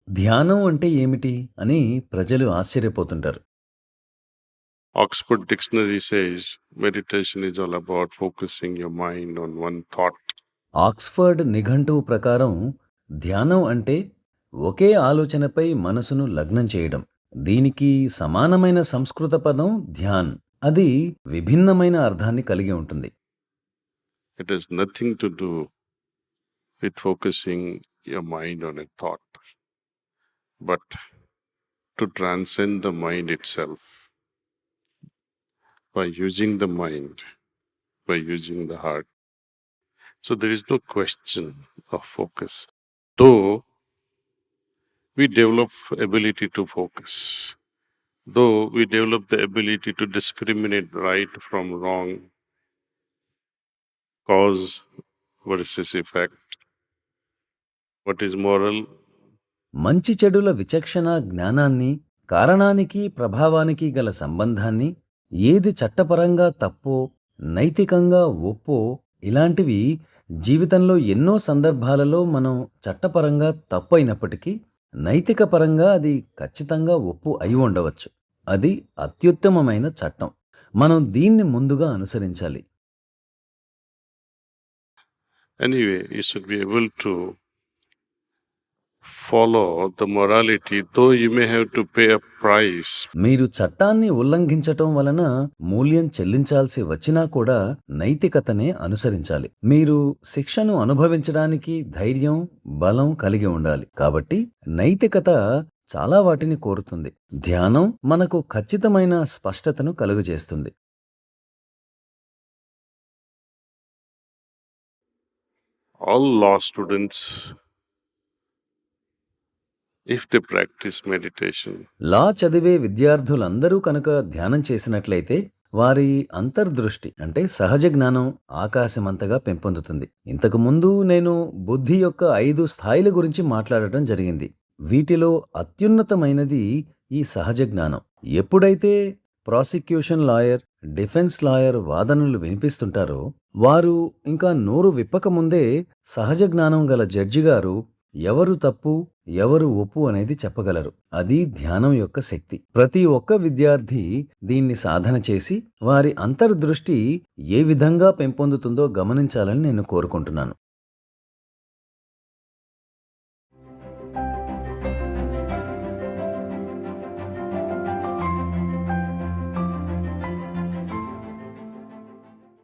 ధ్యానం అంటే ఏమిటి అని ప్రజలు ఆశ్చర్యపోతుంటారు. Oxford Dictionary says meditation is all about focusing your mind on one thought. Oxford నిఘంటువు ప్రకారం ధ్యానం అంటే ఒకే ఆలోచనపై మనసును లగ్నం చేయడం. దీనికి సమానమైన సంస్కృత పదం ధ్యాన్. అది విభిన్నమైన అర్థాన్ని కలిగి ఉంటుంది. It has nothing to do with focusing your mind on a thought, but to transcend the mind itself by using the mind, by using the heart. So there is no question of focus. Though we develop ability to focus, though we develop the ability to discriminate right from wrong, cause versus effect, what is moral, మంచి చెడుల విచక్షణ జ్ఞానాన్ని, కారణానికి ప్రభావానికి గల సంబంధాన్ని, ఏది చట్టపరంగా తప్పో, నైతికంగా ఒప్పో ఇలాంటివి జీవితంలో ఎన్నో సందర్భాలలో మనం చట్టపరంగా తప్పైనప్పటికీ నైతిక పరంగా అది ఖచ్చితంగా ఒప్పు అయి ఉండవచ్చు. అది అత్యుత్తమమైన చట్టం. మనం దీన్ని ముందుగా అనుసరించాలి. anyway, you should be able to follow the morality, though you may have to pay a price. మీరు చట్టాన్ని ఉల్లంఘించటం వలన మూల్యం చెల్లించాల్సి వచ్చినా కూడా నైతికతనే అనుసరించాలి. మీరు శిక్షను అనుభవించడానికి ధైర్యం, బలం కలిగి ఉండాలి. కాబట్టి నైతికత చాలా వాటిని కోరుతుంది. ధ్యానం మనకు ఖచ్చితమైన స్పష్టతను కలుగజేస్తుంది. All law students, if they practice meditation, లా చదివే విద్యార్థులందరూ కనుక ధ్యానం చేసినట్లయితే వారి అంతర్దృష్టి అంటే సహజ జ్ఞానం ఆకాశమంతగా పెంపొందుతుంది. ఇంతకు ముందు నేను బుద్ధి యొక్క 5 స్థాయిల గురించి మాట్లాడటం జరిగింది. వీటిలో అత్యున్నతమైనది ఈ సహజ జ్ఞానం. ఎప్పుడైతే ప్రాసిక్యూషన్ లాయర్, డిఫెన్స్ లాయర్ వాదనలు వినిపిస్తుంటారో వారు ఇంకా నోరు విప్పకముందే సహజ జ్ఞానం గల జడ్జి గారు ఎవరు తప్పు, ఎవరు ఒప్పు అనేది చెప్పగలరు. అది ధ్యానం యొక్క శక్తి. ప్రతి ఒక్క విద్యార్థి దీన్ని సాధన చేసి వారి అంతర్దృష్టి ఏ విధంగా పెంపొందుతుందో గమనించాలని నేను కోరుకుంటున్నాను.